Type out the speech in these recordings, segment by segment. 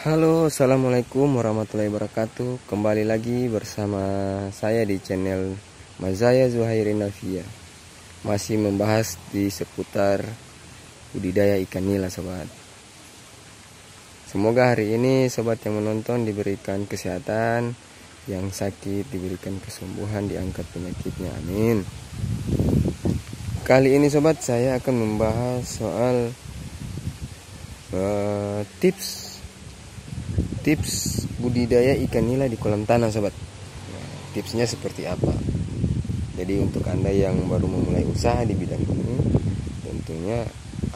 Halo, assalamualaikum warahmatullahi wabarakatuh. Kembali lagi bersama saya di channel Mazaya Zuhairi Navia. Masih membahas di seputar budidaya ikan nila, sobat. Semoga hari ini sobat yang menonton diberikan kesehatan, yang sakit diberikan kesembuhan, diangkat penyakitnya, amin. Kali ini sobat, saya akan membahas soal tips budidaya ikan nila di kolam tanah, sobat. Nah, tipsnya seperti apa? Jadi untuk Anda yang baru memulai usaha di bidang ini, tentunya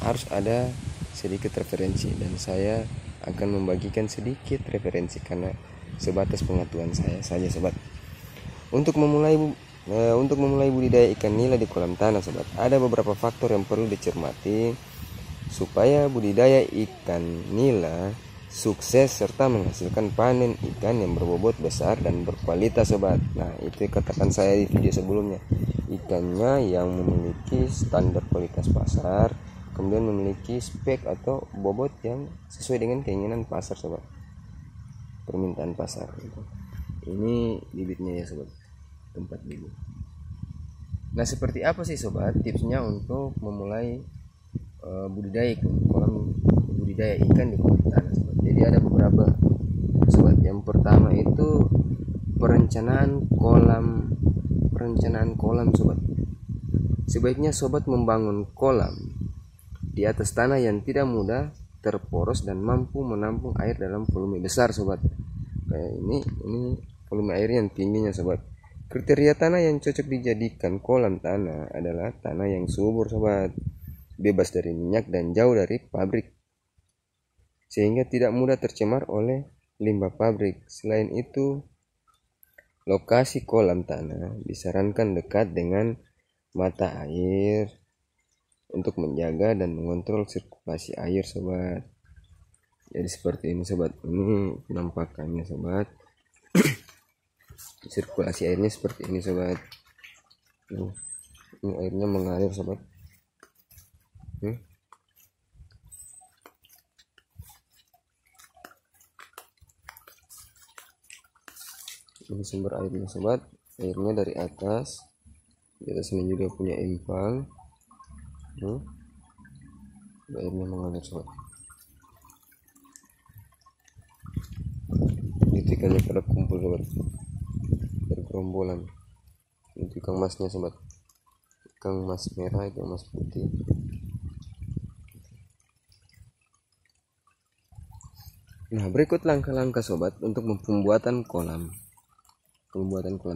harus ada sedikit referensi, dan saya akan membagikan sedikit referensi karena sebatas pengetahuan saya saja, sobat. Untuk memulai budidaya ikan nila di kolam tanah, sobat, ada beberapa faktor yang perlu dicermati supaya budidaya ikan nila sukses serta menghasilkan panen ikan yang berbobot besar dan berkualitas, sobat. Nah, itu katakan saya di video sebelumnya, ikannya yang memiliki standar kualitas pasar, kemudian memiliki spek atau bobot yang sesuai dengan keinginan pasar, sobat, permintaan pasar gitu. Ini bibitnya ya, sobat, tempat bibit. Nah, seperti apa sih, sobat, tipsnya untuk memulai budidaya ikan di kolam tanah, sobat. Jadi ada beberapa, sobat. Yang pertama itu perencanaan kolam, sobat. Sebaiknya sobat membangun kolam di atas tanah yang tidak mudah terporos dan mampu menampung air dalam volume besar, sobat. Kayak ini volume air yang tingginya, sobat. Kriteria tanah yang cocok dijadikan kolam tanah adalah tanah yang subur, sobat, bebas dari minyak dan jauh dari pabrik, sehingga tidak mudah tercemar oleh limbah pabrik. Selain itu, lokasi kolam tanah disarankan dekat dengan mata air untuk menjaga dan mengontrol sirkulasi air, sobat. Jadi seperti ini, sobat. Ini penampakannya, sobat. Sirkulasi airnya seperti ini, sobat. Ini airnya mengalir, sobat. Ini sumber airnya, sobat. Airnya dari atas. Di atas ini juga punya empang. Airnya mengalir, sobat. Ikannya pada kumpul, sobat, bergerombolan. Itu ikan masnya, sobat. Ikan mas merah, ikan mas putih. Nah, berikut langkah-langkah, sobat, untuk pembuatan kolam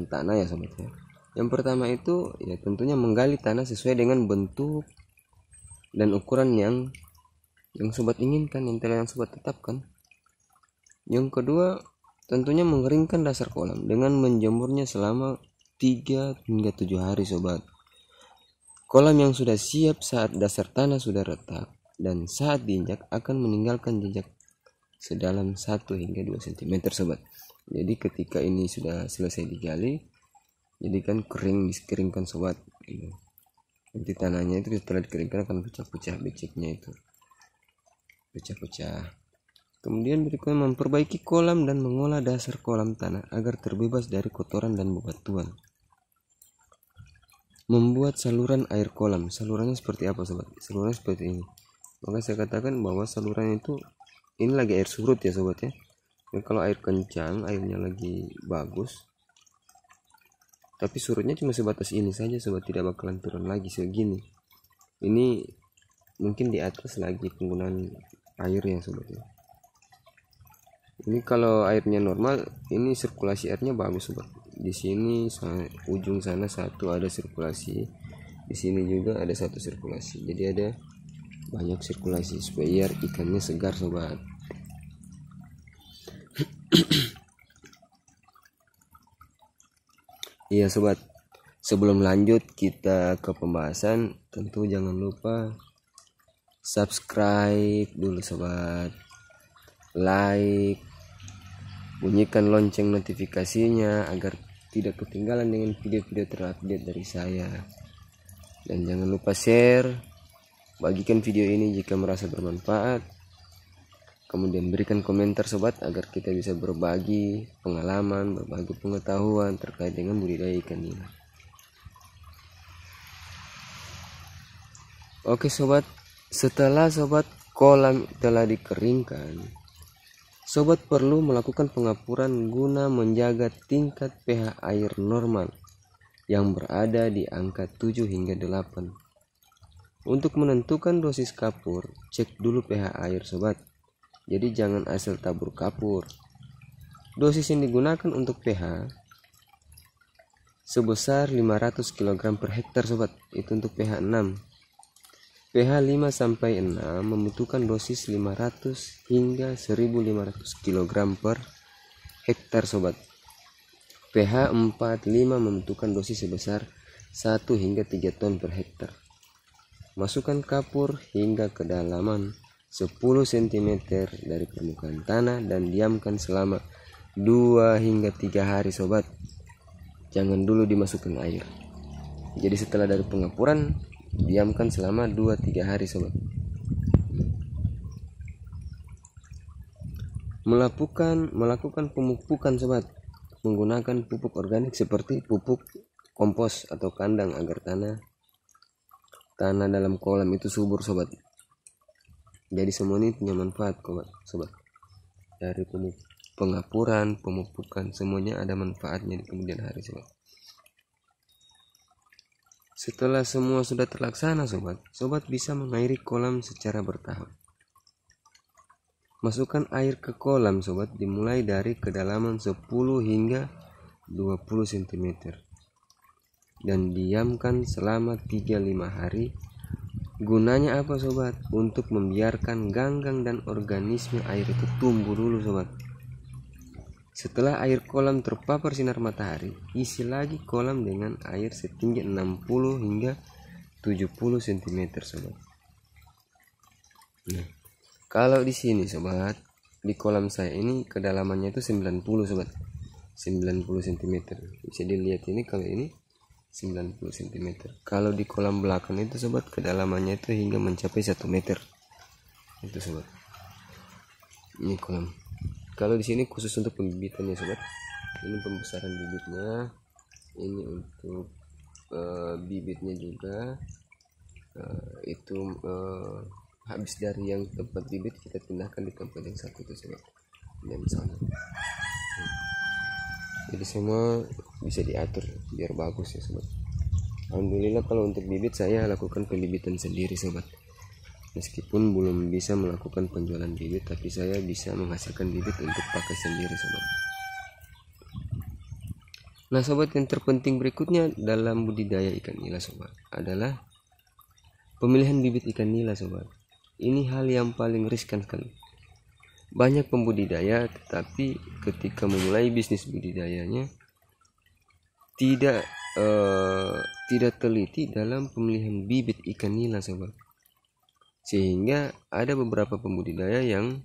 tanah ya, sobat ya. Yang pertama itu ya tentunya menggali tanah sesuai dengan bentuk dan ukuran yang sobat inginkan, yang telah sobat tetapkan. Yang kedua, tentunya mengeringkan dasar kolam dengan menjemurnya selama 3 hingga 7 hari, sobat. Kolam yang sudah siap saat dasar tanah sudah retak dan saat diinjak akan meninggalkan jejak sedalam 1 hingga 2 cm, sobat. Jadi ketika ini sudah selesai digali, jadi kan dikeringkan, sobat. Nanti tanahnya itu setelah dikeringkan akan pecah-pecah, beceknya itu pecah-pecah. Kemudian berikutnya memperbaiki kolam dan mengolah dasar kolam tanah agar terbebas dari kotoran dan bebatuan. Membuat saluran air kolam. Salurannya seperti apa, sobat? Salurannya seperti ini. Maka saya katakan bahwa saluran itu ini lagi air surut ya, sobat ya. Dan kalau air kencang, airnya lagi bagus, tapi surutnya cuma sebatas ini saja, sobat, tidak bakalan turun lagi segini. Ini mungkin di atas lagi penggunaan airnya, sobat ya. Ini kalau airnya normal, ini sirkulasi airnya bagus, sobat. Di sini ujung sana satu ada sirkulasi, di sini juga ada satu sirkulasi. Jadi ada banyak sirkulasi supaya ikannya segar, sobat. Iya, sobat. Sebelum lanjut kita ke pembahasan, tentu jangan lupa subscribe dulu, sobat. Like, bunyikan lonceng notifikasinya agar tidak ketinggalan dengan video-video terupdate dari saya. Dan jangan lupa share, bagikan video ini jika merasa bermanfaat. Kemudian berikan komentar sobat agar kita bisa berbagi pengalaman, berbagi pengetahuan terkait dengan budidaya ikan nila. Oke sobat, setelah sobat kolam telah dikeringkan, sobat perlu melakukan pengapuran guna menjaga tingkat pH air normal yang berada di angka 7 hingga 8. Untuk menentukan dosis kapur, cek dulu pH air sobat. Jadi jangan asal tabur kapur. Dosis yang digunakan untuk pH sebesar 500 kg per hektar sobat. Itu untuk pH 6. pH 5 sampai 6 membutuhkan dosis 500 hingga 1500 kg per hektar sobat. pH 4-5 membutuhkan dosis sebesar 1 hingga 3 ton per hektar. Masukkan kapur hingga kedalaman 10 cm dari permukaan tanah dan diamkan selama 2 hingga 3 hari sobat. Jangan dulu dimasukkan air. Jadi setelah dari pengapuran, diamkan selama 2-3 hari sobat. Melakukan pemupukan sobat menggunakan pupuk organik seperti pupuk kompos atau kandang agar tanah dalam kolam itu subur sobat. Jadi semua ini punya manfaat sobat. Dari pengapuran, pemupukan, semuanya ada manfaatnya di kemudian hari sobat. Setelah semua sudah terlaksana sobat bisa mengairi kolam secara bertahap. Masukkan air ke kolam sobat dimulai dari kedalaman 10 hingga 20 cm. Dan diamkan selama 3-5 hari. Gunanya apa sobat? Untuk membiarkan ganggang dan organisme air itu tumbuh dulu sobat. Setelah air kolam terpapar sinar matahari, isi lagi kolam dengan air setinggi 60 hingga 70 cm sobat. Nah, kalau di sini sobat, di kolam saya ini kedalamannya itu 90 sobat. 90 cm. Bisa dilihat ini kalau ini 90 cm. Kalau di kolam belakang itu sobat kedalamannya itu hingga mencapai 1 meter. Itu sobat. Ini kolam. Kalau di sini khusus untuk pembibitannya sobat. Ini pembesaran bibitnya. Ini untuk bibitnya juga. Habis dari yang tempat bibit kita pindahkan di tempat yang satu itu sobat. Dan sana. Jadi semua bisa diatur biar bagus ya sobat. Alhamdulillah kalau untuk bibit saya lakukan pembibitan sendiri sobat. Meskipun belum bisa melakukan penjualan bibit, tapi saya bisa menghasilkan bibit untuk pakai sendiri sobat. Nah sobat, yang terpenting berikutnya dalam budidaya ikan nila sobat adalah pemilihan bibit ikan nila sobat. Ini hal yang paling riskan sekali. Banyak pembudidaya tetapi ketika memulai bisnis budidayanya tidak teliti dalam pemilihan bibit ikan nila sobat. Sehingga ada beberapa pembudidaya yang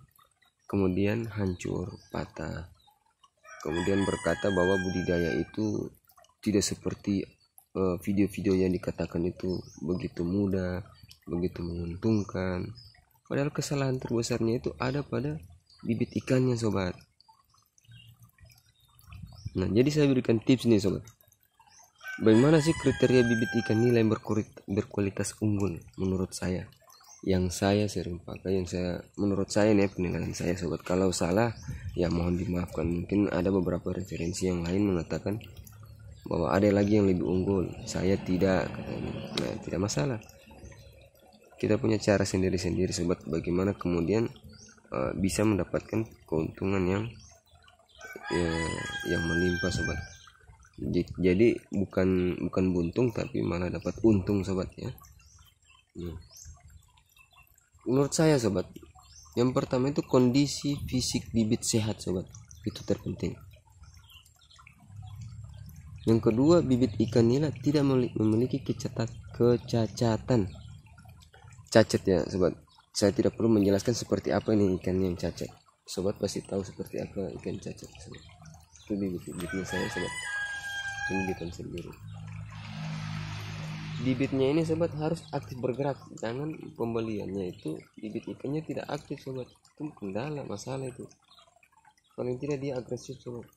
kemudian hancur, patah. Kemudian berkata bahwa budidaya itu tidak seperti video-video yang dikatakan itu begitu mudah, begitu menguntungkan. Padahal kesalahan terbesarnya itu ada pada bibit ikannya sobat. Nah, jadi saya berikan tips nih sobat. Bagaimana sih kriteria bibit ikan nila yang berkualitas unggul menurut saya? Yang saya sering pakai, menurut saya nih penilaian saya sobat. Kalau salah ya mohon dimaafkan. Mungkin ada beberapa referensi yang lain mengatakan bahwa ada lagi yang lebih unggul. Saya tidak, katanya. Nah, tidak masalah. Kita punya cara sendiri-sendiri sobat. Bagaimana kemudian bisa mendapatkan keuntungan yang menimpa sobat. Jadi bukan buntung tapi malah dapat untung sobat ya. Menurut saya sobat, yang pertama itu kondisi fisik bibit sehat sobat, itu terpenting. Yang kedua, bibit ikan nila tidak memiliki kecacatan. Cacat ya sobat, saya tidak perlu menjelaskan seperti apa ini ikan yang cacat. Sobat pasti tahu seperti apa ikan cacat sobat. Itu bibitnya saya sobat, ini bibitan sendiri. bibitnya ini sobat harus aktif bergerak. Jangan pembeliannya itu bibit ikannya tidak aktif sobat, itu kendala, masalah itu. Paling tidak dia agresif sobat.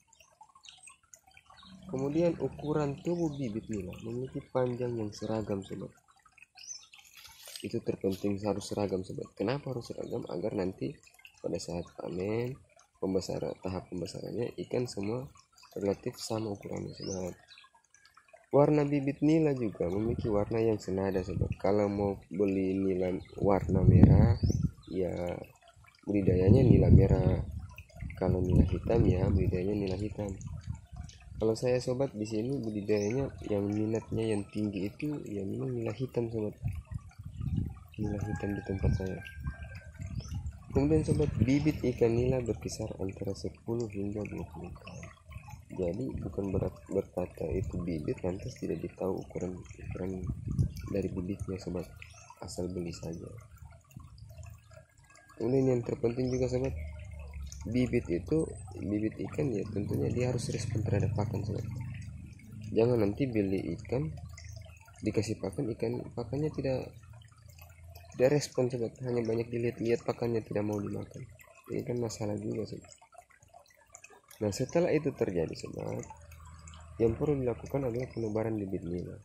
Kemudian ukuran tubuh bibit nila memiliki panjang yang seragam sobat. Itu terpenting, harus seragam sobat. Kenapa harus seragam? Agar nanti pada saat panen, tahap pembesarannya ikan semua relatif sama ukurannya sobat. Warna bibit nila juga memiliki warna yang senada sobat. Kalau mau beli nila warna merah, ya budidayanya nila merah. Kalau nila hitam, ya budidayanya nila hitam. Kalau saya sobat di sini budidayanya yang minatnya yang tinggi itu ya memang nila hitam sobat. Nila hitam di tempat saya. Kemudian sobat, bibit ikan nila berkisar antara 10 hingga 20 gram. Jadi bukan berkata itu bibit lantas tidak ditahu ukuran dari bibitnya sobat, asal beli saja. Kemudian yang terpenting juga sobat, bibit ikan ya tentunya dia harus respon terhadap pakan sobat. Jangan nanti beli ikan dikasih pakan, pakannya tidak respon sobat, hanya banyak dilihat pakannya tidak mau dimakan. Ini kan masalah juga sobat. Nah setelah itu terjadi sobat, yang perlu dilakukan adalah penebaran bibit nila.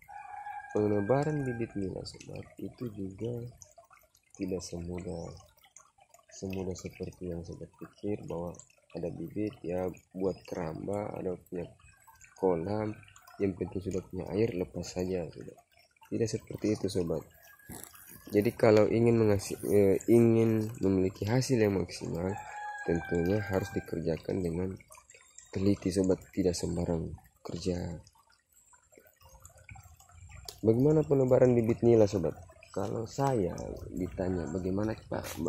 Penebaran bibit nila sobat itu juga tidak semudah seperti yang sobat pikir, bahwa ada bibit ya buat keramba, ada punya kolam, yang penting sudah punya air lepas saja sobat. Tidak seperti itu sobat. Jadi kalau ingin memiliki hasil yang maksimal, tentunya harus dikerjakan dengan teliti sobat, tidak sembarang kerja. Bagaimana penebaran bibit nila sobat? Kalau saya ditanya bagaimana Pak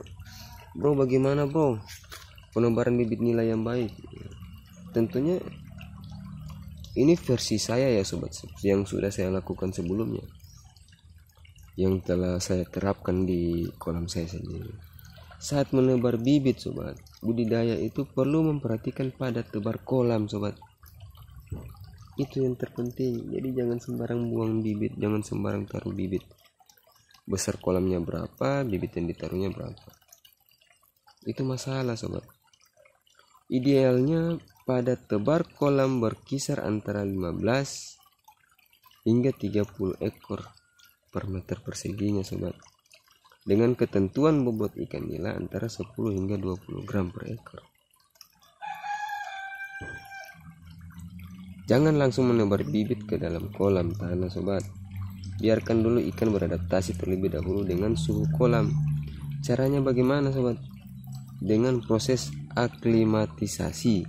bro, bagaimana bro penebaran bibit nila yang baik, tentunya ini versi saya ya sobat, yang sudah saya lakukan sebelumnya, yang telah saya terapkan di kolam saya sendiri. Saat menebar bibit sobat, budidaya itu perlu memperhatikan pada tebar kolam sobat. Itu yang terpenting. Jadi jangan sembarang buang bibit, jangan sembarang taruh bibit. Besar kolamnya berapa, bibit yang ditaruhnya berapa. Itu masalah sobat. Idealnya pada tebar kolam berkisar antara 15 hingga 30 ekor per meter perseginya sobat. Dengan ketentuan bobot ikan nila antara 10 hingga 20 gram per ekor. Jangan langsung menebar bibit ke dalam kolam tanah sobat. Biarkan dulu ikan beradaptasi terlebih dahulu dengan suhu kolam. Caranya bagaimana sobat? Dengan proses aklimatisasi.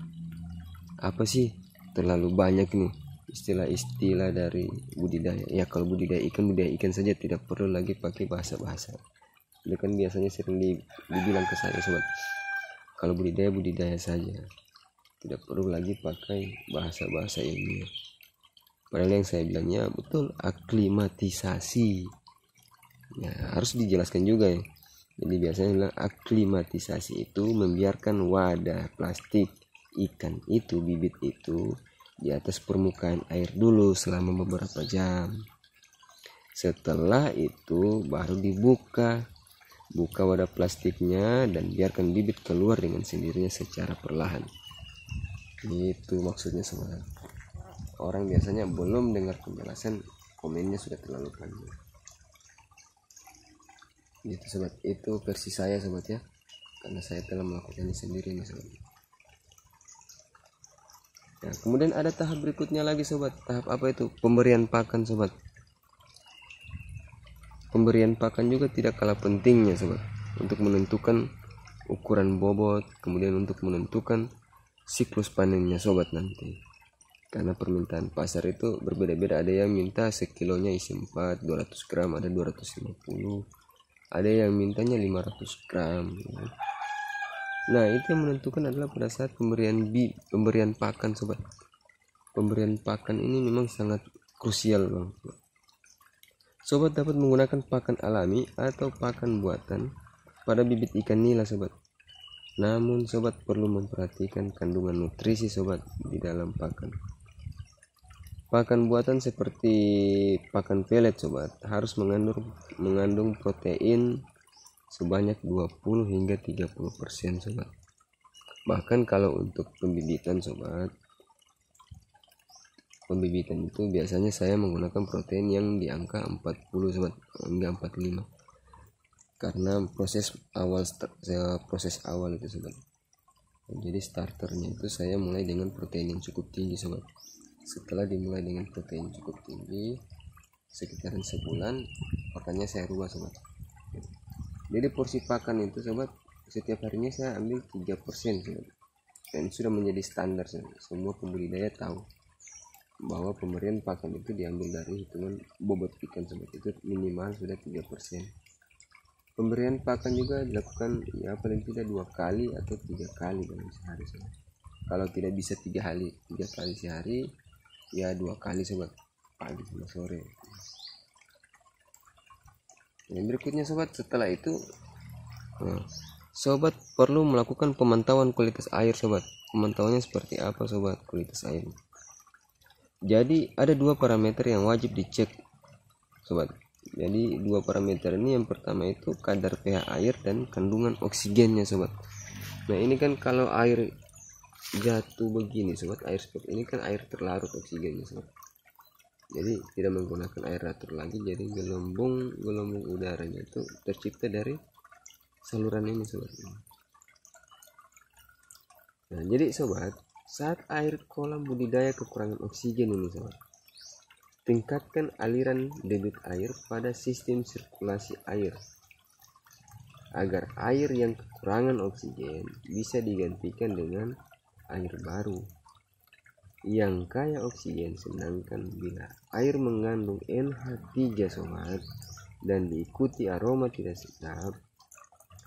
Apa sih? Terlalu banyak nih istilah-istilah dari budidaya. Ya kalau budidaya ikan saja tidak perlu lagi pakai bahasa-bahasa. Itu kan biasanya sering dibilang ke saya sobat, kalau budidaya saja, tidak perlu lagi pakai bahasa-bahasa ilmiah. Padahal yang saya bilangnya betul, aklimatisasi. Ya harus dijelaskan juga ya. Jadi biasanya bilang aklimatisasi itu membiarkan wadah plastik ikan itu, bibit itu di atas permukaan air dulu selama beberapa jam. Setelah itu baru dibuka wadah plastiknya dan biarkan bibit keluar dengan sendirinya secara perlahan. Itu maksudnya sobat. Orang biasanya belum dengar penjelasan, komennya sudah terlalu panjang. Gitu sobat, itu versi saya sobat ya, karena saya telah melakukannya sendiri nih sobat. Nah, kemudian ada tahap berikutnya lagi sobat. Tahap apa itu? Pemberian pakan sobat. Pemberian pakan juga tidak kalah pentingnya sobat, untuk menentukan ukuran bobot, kemudian untuk menentukan siklus panennya sobat nanti. Karena permintaan pasar itu berbeda-beda, ada yang minta sekilonya isi 4, 200 gram, ada 250, ada yang mintanya 500 gram. Nah itu yang menentukan adalah pada saat pemberian pakan sobat. Pemberian pakan ini memang sangat krusial bang. Sobat dapat menggunakan pakan alami atau pakan buatan pada bibit ikan nila sobat. Namun sobat perlu memperhatikan kandungan nutrisi sobat di dalam pakan. Pakan buatan seperti pakan pelet sobat harus mengandung protein sebanyak 20 hingga 30% sobat. Bahkan kalau untuk pembibitan sobat, pembibitan itu biasanya saya menggunakan protein yang di angka 40 sobat, hingga 45. Karena proses awal itu sobat. Jadi starternya itu saya mulai dengan protein yang cukup tinggi sobat. Setelah dimulai dengan protein cukup tinggi, sekitaran sebulan pakannya saya rubah sobat. Jadi porsi pakan itu sobat, setiap harinya saya ambil 3% sobat. Dan sudah menjadi standar sobat. Semua pembudidaya tahu bahwa pemberian pakan itu diambil dari hitungan bobot ikan sobat, itu minimal sudah 3%. Pemberian pakan juga dilakukan ya paling tidak 2 kali atau 3 kali dalam sehari sobat. Kalau tidak bisa 3 kali sehari, ya 2 kali sobat, pagi sama sore. Yang berikutnya sobat, setelah itu sobat perlu melakukan pemantauan kualitas air sobat. Pemantauannya seperti apa sobat kualitas air? Jadi ada 2 parameter yang wajib dicek sobat. Jadi 2 parameter ini, yang pertama itu kadar pH air dan kandungan oksigennya sobat. Nah ini kan kalau air jatuh begini sobat, air seperti ini kan air terlarut oksigennya sobat. Jadi tidak menggunakan air atur lagi, jadi gelombang udaranya itu tercipta dari saluran ini sobat. Nah jadi sobat, saat air kolam budidaya kekurangan oksigen ini sobat, tingkatkan aliran debit air pada sistem sirkulasi air agar air yang kekurangan oksigen bisa digantikan dengan air baru yang kaya oksigen. Sedangkan bila air mengandung NH3 sobat dan diikuti aroma tidak sedap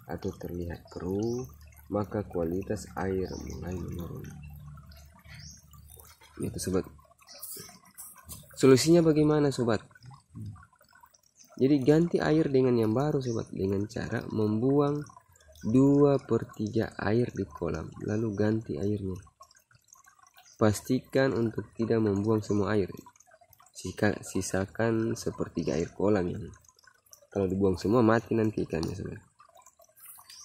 atau terlihat keruh, maka kualitas air mulai menurun. Itu sobat. Solusinya bagaimana sobat? Jadi ganti air dengan yang baru sobat, dengan cara membuang 2/3 air di kolam, lalu ganti airnya. Pastikan untuk tidak membuang semua air, sisakan 1/3 air kolam ini. Kalau dibuang semua mati nanti ikannya sobat.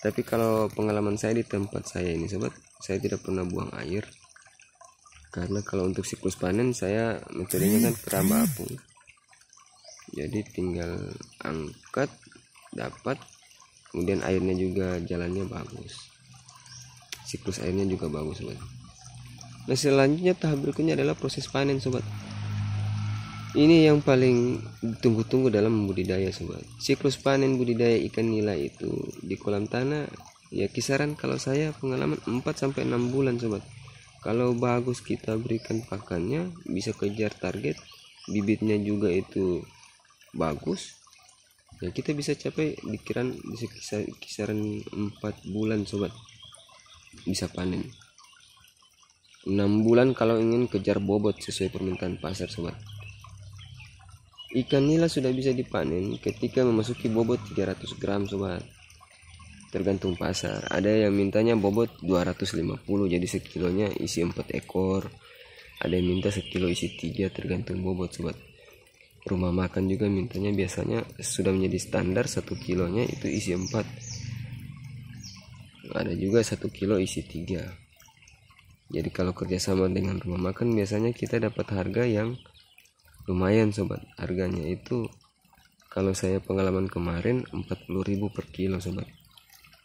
Tapi kalau pengalaman saya di tempat saya ini sobat, saya tidak pernah buang air. Karena kalau untuk siklus panen saya metodenya kan keramba apung. Jadi tinggal angkat, dapat, kemudian airnya juga jalannya bagus, siklus airnya juga bagus sobat. Nah selanjutnya tahap berikutnya adalah proses panen sobat. Ini yang paling ditunggu-tunggu dalam membudidaya sobat. Siklus panen budidaya ikan nila itu di kolam tanah ya kisaran kalau saya pengalaman 4-6 bulan sobat. Kalau bagus kita berikan pakannya, bisa kejar target, bibitnya juga itu bagus, ya kita bisa capai di kisaran 4 bulan sobat bisa panen. 6 bulan kalau ingin kejar bobot sesuai permintaan pasar sobat. Ikan nila sudah bisa dipanen ketika memasuki bobot 300 gram sobat. Tergantung pasar, ada yang mintanya bobot 250, jadi sekilonya isi 4 ekor. Ada yang minta sekilo isi 3, tergantung bobot sobat. Rumah makan juga mintanya biasanya sudah menjadi standar 1 kilonya itu isi 4. Ada juga 1 kilo isi 3. Jadi kalau kerjasama dengan rumah makan biasanya kita dapat harga yang lumayan sobat. Harganya itu kalau saya pengalaman kemarin 40.000 per kilo sobat.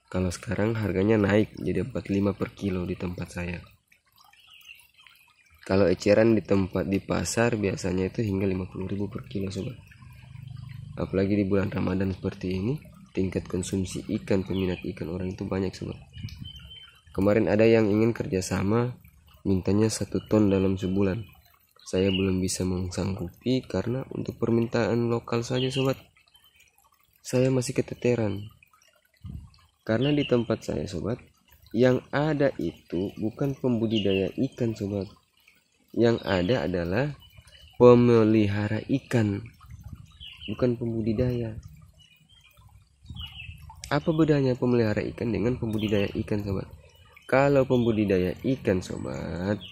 Kalau sekarang harganya naik jadi 45 per kilo di tempat saya. Kalau eceran di pasar biasanya itu hingga 50.000 per kilo sobat. Apalagi di bulan Ramadan seperti ini, tingkat konsumsi ikan, peminat ikan orang itu banyak sobat. Kemarin ada yang ingin kerjasama, mintanya 1 ton dalam sebulan. Saya belum bisa mengsanggupi karena untuk permintaan lokal saja sobat, saya masih keteteran. Karena di tempat saya sobat, yang ada itu bukan pembudidaya ikan sobat. Yang ada adalah pemelihara ikan, bukan pembudidaya. Apa bedanya pemelihara ikan dengan pembudidaya ikan sobat? Kalau pembudidaya ikan sobat,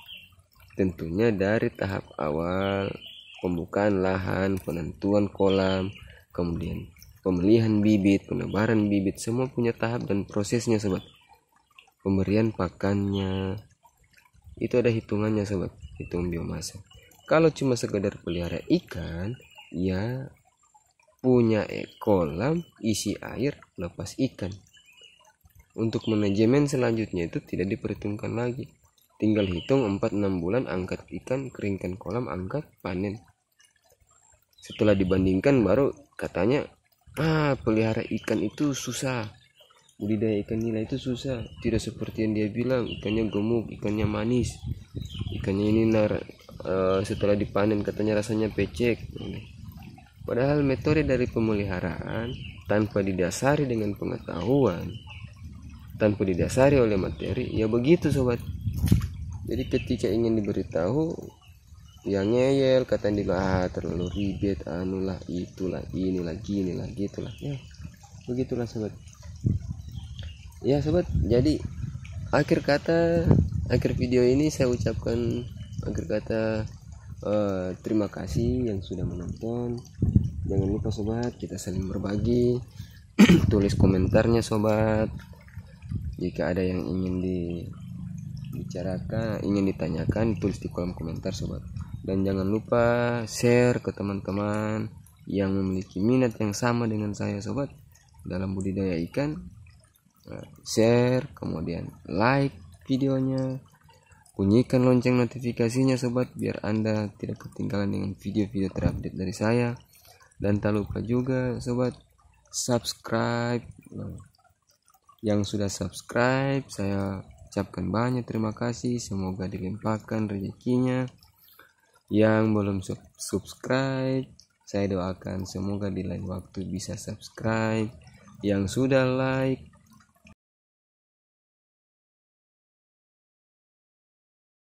Tentunya dari tahap awal, pembukaan lahan, penentuan kolam, kemudian pemilihan bibit, penebaran bibit, semua punya tahap dan prosesnya sobat. Pemberian pakannya itu ada hitungannya sobat, hitung biomasa. Kalau cuma sekedar pelihara ikan, ya punya kolam, isi air, lepas ikan. Untuk manajemen selanjutnya itu tidak diperhitungkan lagi. Tinggal hitung 4-6 bulan, angkat ikan, keringkan kolam, angkat, panen. Setelah dibandingkan baru katanya, pelihara ikan itu susah, budidaya ikan nila itu susah. Tidak seperti yang dia bilang, ikannya gemuk, ikannya manis, ikannya ini setelah dipanen katanya rasanya pecek. Padahal metode dari pemeliharaan tanpa didasari dengan pengetahuan, tanpa didasari oleh materi, ya begitu sobat. Jadi ketika ingin diberitahu, yang ngeyel, katanya terlalu ribet, anulah, itulah, inilah, ginilah, gitulah. Ya, begitulah sobat. Ya sobat, jadi akhir video ini saya ucapkan akhir kata terima kasih yang sudah menonton. Jangan lupa sobat, kita saling berbagi. Tulis komentarnya sobat, jika ada yang ingin dibicarakan, ingin ditanyakan, tulis di kolom komentar sobat. Dan jangan lupa share ke teman-teman yang memiliki minat yang sama dengan saya sobat dalam budidaya ikan. Share, kemudian like videonya, bunyikan lonceng notifikasinya sobat, biar Anda tidak ketinggalan dengan video-video terupdate dari saya. Dan tak lupa juga sobat, subscribe. Yang sudah subscribe, saya ucapkan banyak terima kasih, semoga dilimpahkan rezekinya. Yang belum subscribe, saya doakan semoga di lain waktu bisa subscribe. Yang sudah like,